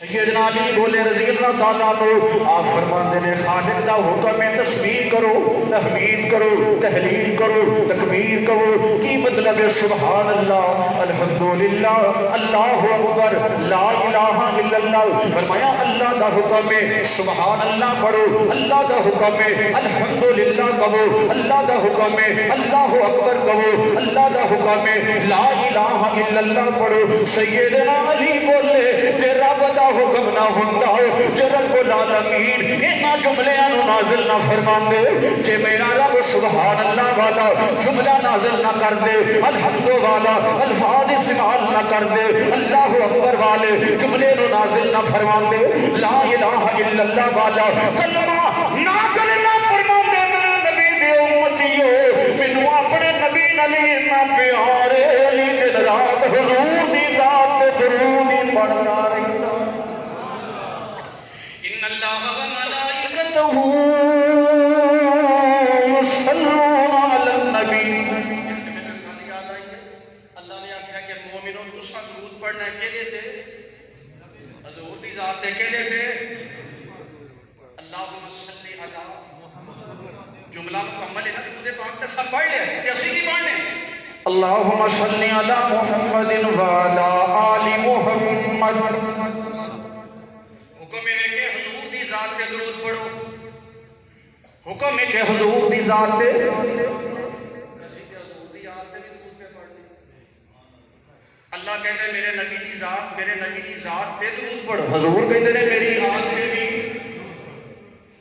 سیدنا علی بولے رضی اللہ تعالیٰ عنہ، آپ فرماتے ہیں خالق دا حکم ہے تسبیح کرو، تحمید کرو، تحلیل کرو، تکبیر کرو. کی مطلب ہے سبحان اللہ، الحمدللہ، اللہ اکبر، لا الہ الا اللہ. فرمایا اللہ دا حکم ہے سبحان اللہ پڑھو، اللہ دا حکم ہے الحمدللہ کہو، اللہ دا حکم ہے اللہ اکبر کہو، اللہ دا حکم ہے لا الہ الا اللہ پڑھو. سیدنا علی بولے تیرا بدا حکم نہ ہوندہ جے رب العالمین اینا جملیاں نو نازل نہ فرمان دے، جے میرا رب سبحان اللہ والا جملہ نازل نہ کر دے، الحمد والا الفاظ استعمال نہ کر دے، اللہ اکبر والے جملے نو نازل نہ فرمان دے، لا الہ الا اللہ والا کلمہ نازل نہ فرمان دے. میرے نبی دے امتیو مینوں اپنے نبی علی اتنا پیارے علی دن رات حضور دی ذات تے درود ہی پڑھتا رہتا. ان اللہ و ملائکتہ یصلون علی النبی. اللہ نے آکھیا کہ مومنوں تساں درود پڑھنا ہے کہدے تے حضور دی ذات تے کہدے تے اللہم صلی علی جملہ مکمل ہے نا درود پاک تے سب پڑھ لیا تے اسی کی پڑھنے اللہم صلی علی محمد وعلی آل محمد. حکم ہے کہ حضور دی ذات تے درود پڑھو، حکم ہے کہ حضور دی ذات تے حضور دی آل تے بھی درود پہ پڑھنے. اللہ کہتے ہیں میرے نبی دی ذات، میرے نبی دی ذات تے درود پڑھو. حضور کہتے ہیں میری آل تے بھی.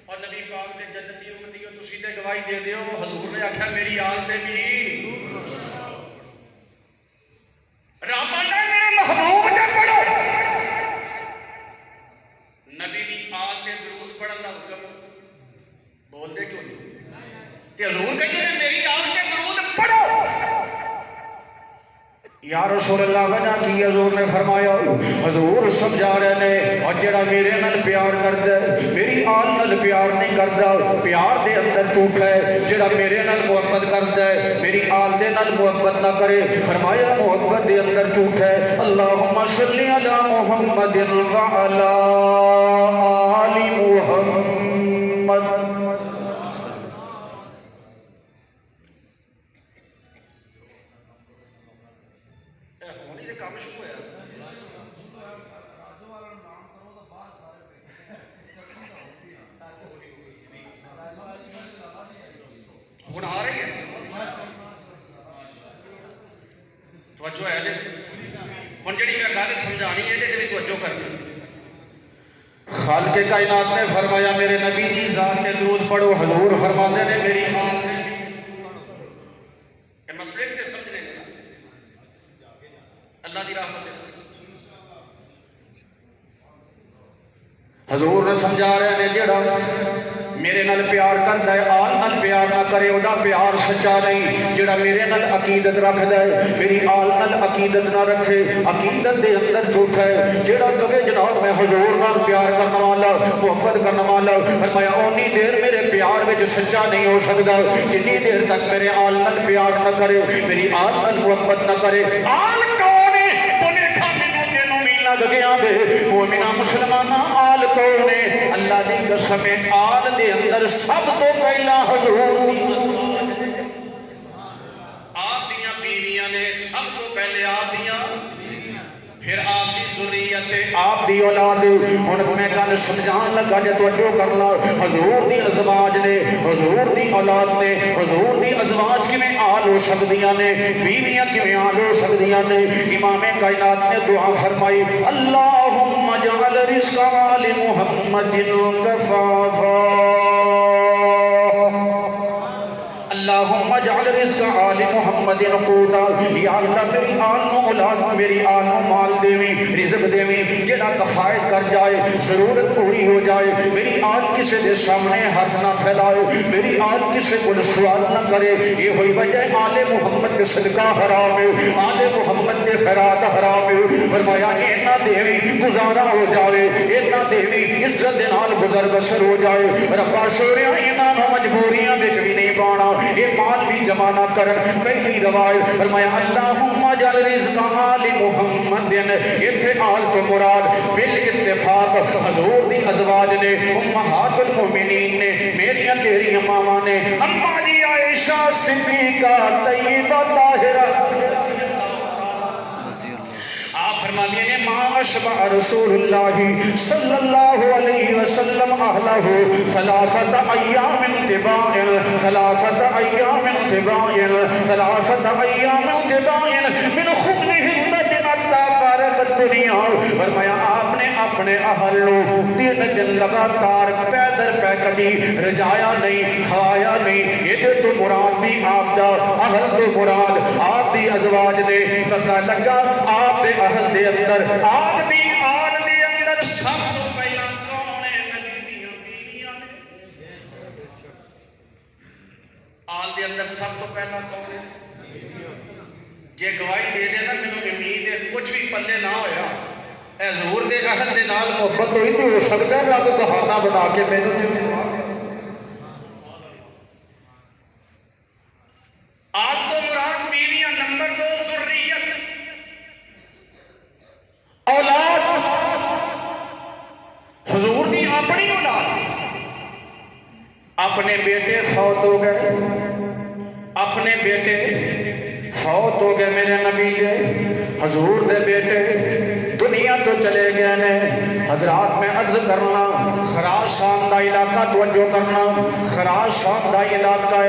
اور نبی پاک دے جنتی امتیو تسی تے گواہی دے دیو حضور نے آکھیا میری آل تے بھی. رب آتا ہے میرے محبوب تے پڑھو. نبی دی آل تے درود پڑھن دا حکم بول دے کیوں نہیں تے حضور کہتے ہیں میری آل تے درود پڑھو. یا رسول اللہ وجہ کی حضور نے فرمایا حضور سمجھا رہے نے اور جڑا میرے نال پیار کردا ہے میری آل نال پیار نہیں کردا پیار دے اندر ٹوٹ ہے. جڑا میرے نال محبت کردا ہے میری آل دے نال محبت نہ کرے فرمایا محبت دے اندر ٹوٹ ہے. اللہم صلی علی محمد وعلی آل محمد. کام شروع ہوا ہوں آ رہی ہے توجہ ہے ہوں جی میں گل سمجھانی ہے یہ توجہ کرنی. خالق کائنات نے فرمایا میرے نبی دی ذات تے درود پڑھو. حضور فرماتے نے میری آل تے یہ مسئلے تے سمجھنے اللہ دی رحمت ہے. حضور نے سمجھا رہے ہیں جڑا میرے نال پیار کردا ہے آل نال پیار نہ کرے اودا پیار سچا نہیں. جڑا میرے نال عقیدت رکھدا ہے میری آل نال عقیدت نہ رکھے عقیدت دے اندر جھوٹ ہے. جڑا کہے جناب میں حضور نال پیار کرنے والا محبت کرنے والا فرمایا اونی دیر میرے پیار وچ سچا نہیں ہو سکدا جنی دیر تک میرے آل نال پیار نہ کرے میری آل نال محبت نہ کرے. آل کون ہے پنیٹھا مینوں تینوں بھی لگ گیا دے مومنہ مسلمانہ آل کون ہے. اللہ دی قسم ہے آل دے اندر سب تو پہلا حضور دی آپ دیاں بیویاں نے سب تو پہلے آپ دیاں پھر آپ دی ذریت آپ دی اولاد. ہن میں گل سمجھان لگا جے توجہ کرنا حضور دی ازواج نے حضور دی اولاد نے حضور دی ازواج کیویں آل ہو سکدیاں نے بیویاں کیویں آل ہو سکدیاں نے. امام کائنات نے دعا فرمائی اللہم اجعل رزق آل محمد کفافا اللہم اجعل رزق آل محمد قوتا. یا اللہ میری آل نو اولاد میری آل نو مال دیویں رزق دیویں جڑا کفایت کر جائے ضرورت پوری ہو جائے. میری آل کسے دے سامنے ہاتھ نہ پھیلائے میری آل کسے کو سوال نہ کرے. یہ ہوئی وجہ آل محمد کے صدقہ حرام ہے آل محمد کے خیرات حرام ہے. فرمایا اینا دیویں گزارا ہو جاوے اینا دے بھی عزت دے نال گزر بسر ہو جائے. ربا سونیا انہاں نوں مجبوریاں وچ بھی نہیں پانا. یہ مال بھی جمع نہ کرن. پہلی روایت فرمایا اللہم اجعل رزق آل محمد. ایتھے آل تو مراد بالاتفاق حضور دی ازواج نے, امہات المؤمنین نے, میریاں تیریاں ماواں نے, اماں جی عائشہ صدیقہ طیبہ طاہرہ. آپ فرما دیے نے ما اشبع رسول اللہ صلی اللہ علیہ وسلم اہلہ ثلاثت ایام تباعن ثلاثت ایام تباعن ثلاثت ایام تباعن من خبلہم حتی فارغت دنیا. فرمایا آپ نے اپنے اہل لو 3 دن لگاتار پیدر پہ کبھی رجایا نہیں, کھایا نہیں. یہ تو مراد بھی آپ دا اہل تو مراد آپ دی ازواج نے. پتہ لگا آپ دے اہل دے اندر آگ دی آل دے اندر سب تو پہلا کون ہے؟ نبی دیاں بیویاں نے. آل دے اندر سب تو پہلا کون ہے؟ جے گواہی دے دے نا مینوں امید ہے کچھ بھی پلے نہ ہویا اے حضور دے اہل دے نال محبت ہوئی تو ہو سکتا ہے رب بہانہ بنا کے مینوں تے آل تو مراد بیویاں. نمبر 2 ذریت اولاد. حضور دی اپنی اولاد. اپنے بیٹے فوت ہو گئے, اپنے بیٹے فوت ہو گئے میرے نبی دے. حضور دے بیٹے دنیا تو چلے گئے نے. حضرات میں عرض کرنا خراسان دا علاقہ توجہ کرنا. خراسان دا علاقہ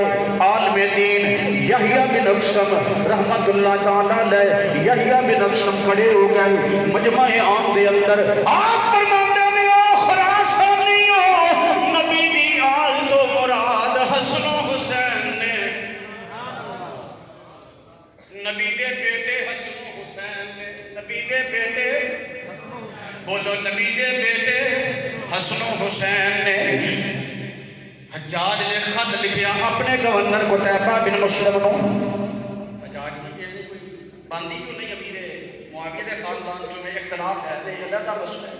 عالم دین یحییٰ بن اقسم رحمت اللہ تعالیٰ علیہ. یحییٰ بن اقسم کھڑے ہو گئے مجمع عام دے اندر. آپ فرماتے ہیں او خراسانیوں نبی دی آل تو مراد حسن و حسین نے. نبی دے بیٹے حسن و حسین نے. نبی دے بیٹے بولو نبی دے بیٹے حسن و حسین نے. حجاج نے خط لکھیا اپنے گورنر قتیبہ بن مسلم نو. حجاج کی یہ کوئی باندھی کیوں نہیں امیر معاویہ دے خاندان جو میں اختلاف ہے یہ علیحدہ مسئلہ ہے.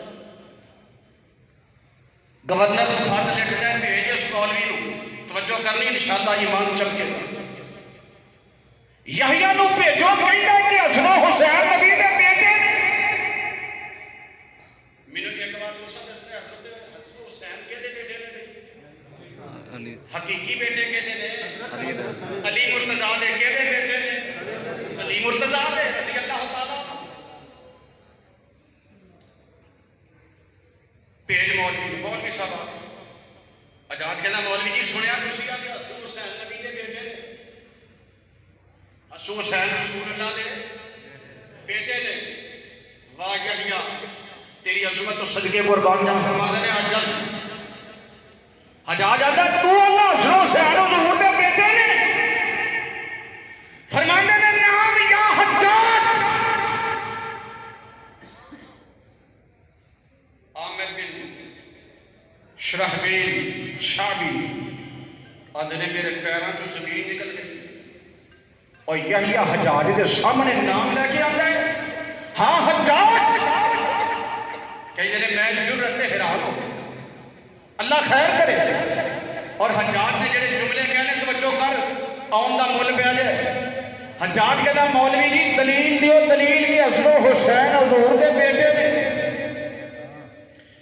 گورنر کو خط لکھنا ہے بھیج اس مولوی نو. توجہ کرنی انشاءاللہ ایمان چمکے. یحییٰ نو بھیجو کہندا ہے کہ حسن و حسین نبی دے بیٹے نے. مینوں ایک بار دوسرا دسنا حضرت حسن و حسین کے دے بیٹے نے. حقیقی بیٹے کے دے نے علی مرتضیٰ دے کے دے بیٹے نے. علی مرتضیٰ دے رضی اللہ تعالیٰ. پیج مولوی صاحب حجاج کہنا مولوی جی سنیا کسی کا کہ حسن حسین نبی دے بیٹے نے. حسن حسین رسول اللہ دے بیٹے نے. واہ یحییٰ تیری عظمت و صدقے قربان جان. فرما دے حجاج حجاج آتا تو اللہ حسن حسین حضور دے بیٹے نے. فرماندے نے نام یا حجاج. عامر بن شرحبیل شعبی آدھے نے میرے پیروں تو زمین نکل گئی. اور یحییٰ حجاج دے سامنے نام لے کے آتا ہے. ہاں حجاج. کئی جنے میں جرت حیران ہو اللہ خیر کرے. اور حجاج نے جڑے جملے کہنے توجہ کر آن دا مول پہ آ جائے. حجاج کہتا مولوی جی دلیل دیو دلیل کہ حسن و حسین حضور دے بیٹے نے.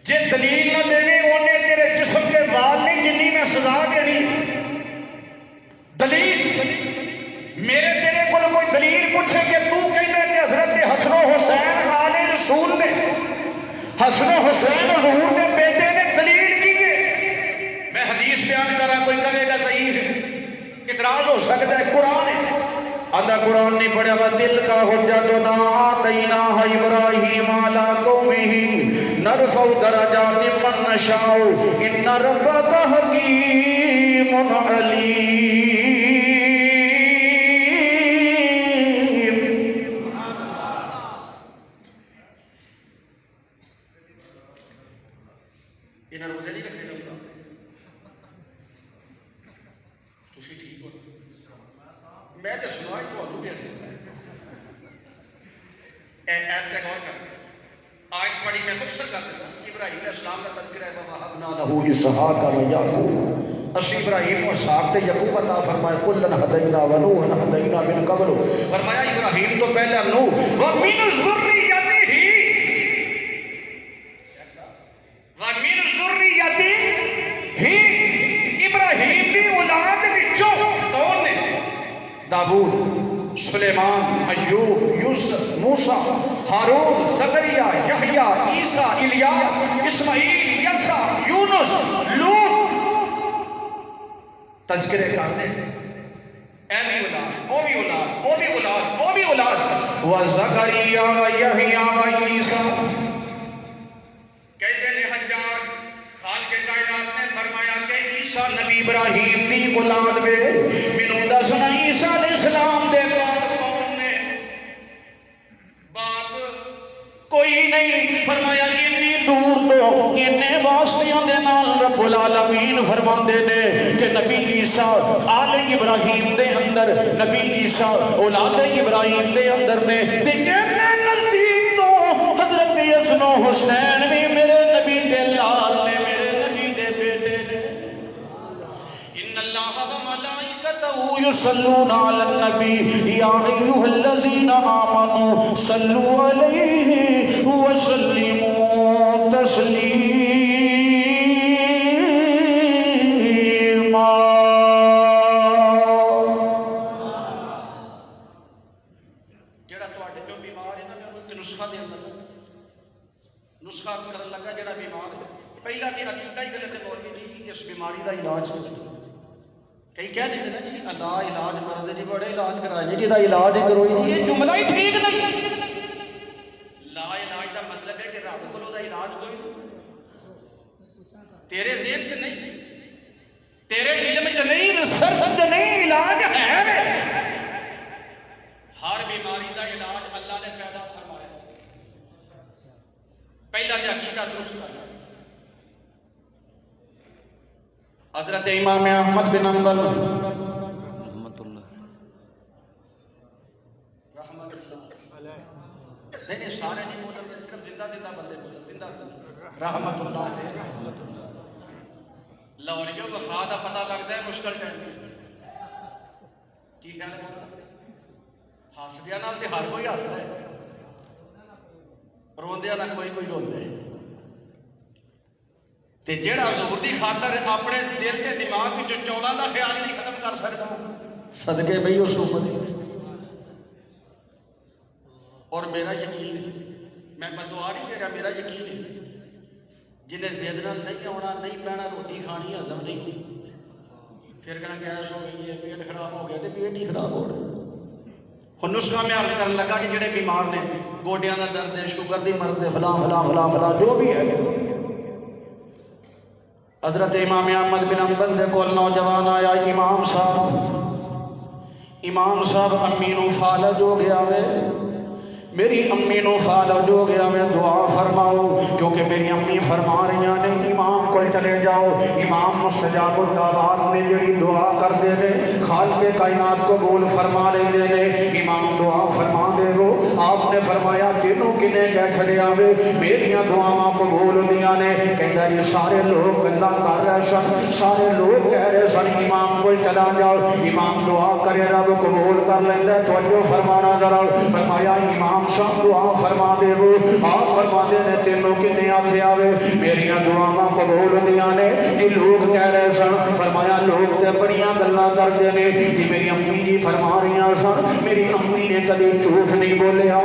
جے دلیل نہ دینے انہیں تیرے جسم کے وال نہیں جنی میں سزا دینی. دلیل میرے تیرے کو کوئی دلیل پوچھے کہ تو کہنے کہ حضرت حسن و حسین آل رسول نے حسن و حسین حضور دے بیٹے نے. دلیل کی ہے میں حدیث بیان کر رہا کوئی کرے گا ضعیف ہے اعتراض ہو سکتا ہے. قرآن ہے آدھا قرآن نہیں پڑھا وَتِلْكَ حُجَّتُنَا آتَيْنَاهَا إِبْرَاهِيمَ عَلَىٰ قَوْمِهِ نَرْفَعُ دَرَجَاتٍ مَّن نَّشَاءُ إِنَّ رَبَّكَ حَكِيمٌ عَلِيمٌ. انہاں روزے نہیں رکھنے لگتا تسی ٹھیک ہو. میں تو سنا ہی تو بھی ایپ پہ غور کر آج پڑھی میں مختصر کر دیتا ہوں. یہ ابراہیم علیہ السلام کا تذکرہ ہے وَوَهَبْنَا لَهُ إِسْحَاقَ وَيَعْقُوبَ اسی ابراہیم کو اسحاق تے یعقوب عطا فرمائے کُلًا هَدَيْنَا وَنُوحًا هَدَيْنَا مِن قَبْلُ فرمایا ابراہیم تو پہلے نوح وَمِن ذُرِّيَّتِهِ وَمِن ذُرِّيَّتِهِ ابراہیم بھی اولاد وچوں کون نے داؤد سلیمان ایوب یوسف موسیٰ ہارون زکریا یحییٰ عیسیٰ الیاس اسماعیل یسع یونس لوط تذکرے کرتے اے بھی اولاد او بھی اولاد او بھی اولاد او بھی اولاد وزکریا ویحییٰ وعیسیٰ کہتے ہیں حجاج خالق کائنات نے فرمایا کہ عیسیٰ نبی ابراہیم دی اولاد میں منو دسنا عیسیٰ علیہ السلام دے باپ کون نے باپ کوئی نہیں فرمایا اتنی دور تو اتنے واسطیاں دے نال رب العالمین فرماندے نے کہ نبی عیسیٰ آل ابراہیم دے اندر نبی عیسیٰ اولاد ابراہیم دے اندر نے اتنے نزدیک تو حضرت حسن و حسین بھی میرے نبی دے لال نے میرے نبی دے بیٹے نے ان اللہ و ملائکتہ یصلون علی النبی یا ایھا الذین آمنوا صلوا علیہ وسلموا تسلیما جڑا تواڈے جو بیمار ہے نا میں اس نسخہ دے اندر نسخہ عرض کرن لگا جڑا بیمار ہے پہلا تے عقیدہ ہی غلط ہے مولوی جی اس بیماری دا علاج کئی کہہ دیتے نا جی اللہ علاج مرض جی بڑے علاج کرائے جی جہاں علاج ہی کرو یہ جملہ ہی ٹھیک نہیں لا علاج دا مطلب ہے کہ رب کو دا علاج کوئی نہیں تیرے ذہن چ نہیں تیرے علم چ نہیں ریسرچ چ نہیں علاج ہے ہر بیماری دا علاج اللہ نے پیدا فرمایا پہلا تے عقیدہ درست کرنا حضرت امام احمد بن حنبل رحمت اللہ نہیں سارے نہیں بول رہے صرف زندہ زندہ بندے بول زندہ رحمت اللہ لاہوریوں کو خواہ دا پتہ لگتا ہے مشکل ٹائم کی خیال ہے ہاسدیا نال تے ہر کوئی ہسدا ہے روندیا نہ کوئی کوئی روندا ہے تے جیڑا ظہور دی خاطر اپنے دل تے دماغ وچ چولاں دا خیال نہیں ختم کر سکدا صدقے بھئی اس امت اور میرا یقین ہے میں بدعا نہیں دے رہا میرا یقین ہے جنہیں زید نال نہیں آنا نہیں پہنا روٹی کھانی ہضم نہیں پھر کہنا گیس ہو گئی ہے پیٹ خراب ہو گیا تے پیٹ ہی خراب ہو رہا ہن نسخہ میں عرض کرن لگا کہ جڑے بیمار نے گوڈیاں دا درد ہے شوگر دی مرض ہے فلاں فلاں فلاں فلاں جو بھی ہے حضرت امام احمد بن حنبل دے کول نوجوان آیا امام صاحب امی نو فالج ہو گیا وے میری امی نو فالج ہو گیا میں دعا فرماؤ کیونکہ میری امی فرما رہی ہیں امام کو چلے جاؤ امام مستجاب الدعوات میں جڑی دعا کر دے دے خالق کائنات کو قبول فرما لے دے دے امام دعا فرما دے گو آپ نے فرمایا تینوں کنے کہہ چھڑے آوے میریاں دعاواں قبول دیاں نے کہندا یہ سارے لوگ گلاں کر رہے سن سارے لوگ کہہ رہے سن امام کو چلا جاؤ امام دعا کرے رب قبول کر لیندا توجہ فرمانا ذرا فرمایا امام صاحب دعا فرما دے وہ آپ فرما دے نے تینوں کنے آکھے آوے میریاں دعاواں قبول دیاں نے جی لوگ کہہ رہے سن فرمایا لوگ تے بڑیاں گلاں کردے نے جی میری امی جی فرما رہی سن میری امی نے کدی جھوٹ نہیں بولیا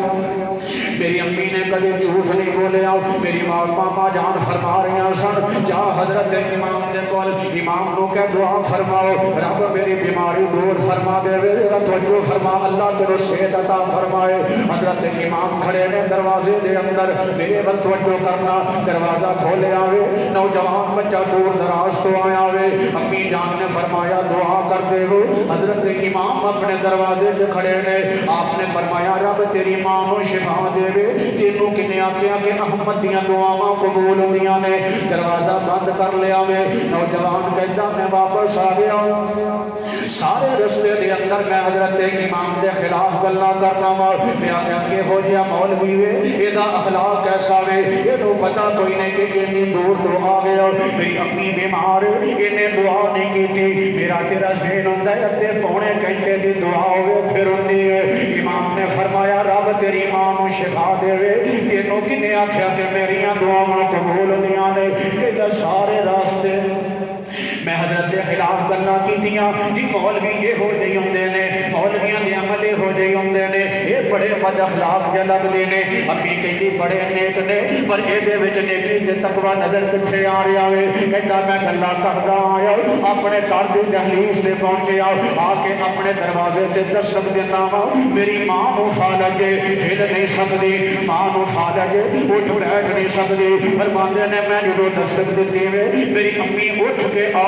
میری امی نے کدی جھوٹ نہیں بولیا میری ماما جان فرما رہی سن جا حضرت امام دے کول امام نو کہ دعا فرماؤ رب میری بیماری دور فرما دے توجہ فرما اللہ تیرے صحت عطا فرمائے حضرت امام کھڑے نے دروازے دے اندر میرے ول توجہ کرنا دروازہ کھولے آوے نوجوان بچہ دور دراز تو آیا ہوئے امی جان نے فرمایا دعا کر دے وہ حضرت امام اپنے دروازے پہ کھڑے نے آپ نے فرمایا رب تیری ماں نو شفا دے وے تینوں کنے آکھیا کہ احمد دیاں دعاواں قبول دیاں نے دروازہ بند کر لیا وے نوجوان کہندا میں واپس آ گیا سارے رستے دے اندر میں حضرت امام دے خلاف گلاں کرنا وا میں آکھیا کہ ہو جیا مولوی وے اے دا اخلاق کیسا وے اینو پتہ کوئی نہیں کہ اتنی دور تو آ گیا میری امی بیمار انہیں دعا نہیں کیتی میرا تیرا ذہن ہوندا ہے ادھے پونے گھنٹے دی دعا ہوے پھر ہوندی ہے امام نے فرمایا رب تیری ماں نو شفا دے تینوں کنے آکھیا کہ میریاں دعاواں قبول ہوندیاں نے کہ سارے راستے میں حضرت خلاف گلاں کیتیاں جی مولوی یہ ہو جائی ہوندے نے مولویاں دے عمل یہ ہو جائی ہوندے نے یہ بڑے بد اخلاق جے لگدے نے امی کہندی بڑے نیک نے پر اے دے وچ نیکی تے تقوی نظر کتھے آ رہا وے کہندا میں گلاں کردا آیا اپنے گھر دی دہلیز تے پہنچیا آ کے اپنے دروازے تے دستک دینا وا میری ماں نو فالج ہل نہیں سکدی ماں نو فالج اٹھ بیٹھ نہیں سکدی فرماندے نے میں جدوں دستک دتی وے میری امی اٹھ کے آ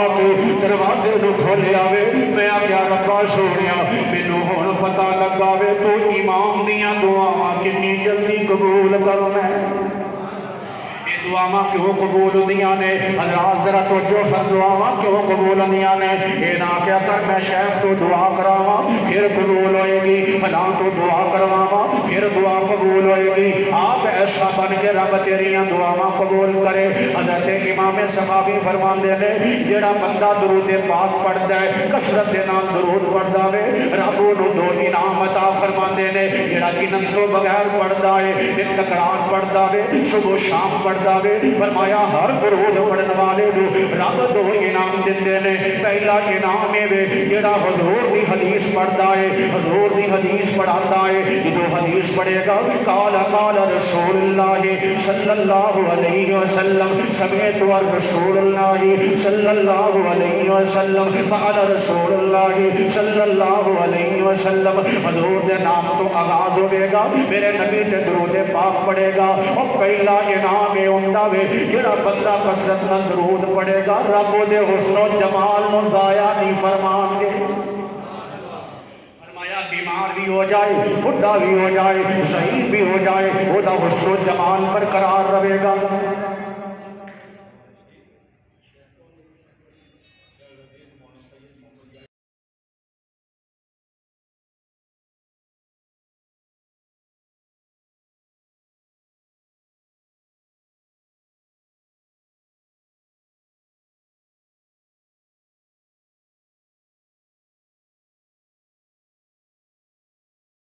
دروازے نو کھولیا وے میں آکھیا ربا سونیا مینوں ہن پتہ لگا وے تو امام دیاں دعاواں کنی جلدی قبول کرنا دعاواں کیوں قبول ہوندیاں نے حضرات ذرا توجہ فرما دعاواں کیوں قبول ہوندیاں نے اے نہ کیا کر میں شیخ تو دعا کراواں پھر قبول ہوئے گی فلاں تو دعا کرواواں پھر دعا قبول ہوئے گی آپ ایسا بن کے رب تیریاں دعاواں قبول کرے حضرت امام صحابی فرماندے نے جڑا بندہ درود پاک پڑھدا ہے کثرت دے نال درود پڑھدا وے رب نوں دو انعام عطا فرماندے نے جڑا گنن تو بغیر پڑھدا ہے ایک تکرار پڑھدا وے صبح شام پڑھدا فرمایا ہر درود پڑھن والے نو رب دو انعام دیندے نے پہلا انعام ہے جڑا حضور دی حدیث پڑھدا ہے حضور دی حدیث پڑھاتا ہے جو حدیث پڑھے گا قال قال رسول اللہ صلی اللہ علیہ وسلم سمعت رسول اللہ صلی اللہ علیہ وسلم قال رسول اللہ صلی اللہ علیہ وسلم حضور دے نام تو آغاز ہوے گا میرے نبی تے درود پاک پڑھے گا اور پہلا انعام ہوندا وے جڑا بندہ کثرت نال درود پڑھے گا رب دے حسن و جمال نو ضائع نہیں فرمان گے فرمایا بیمار بھی ہو جائے بڈھا بھی ہو جائے ضعیف بھی ہو جائے او دا حسن و جمال برقرار رہے گا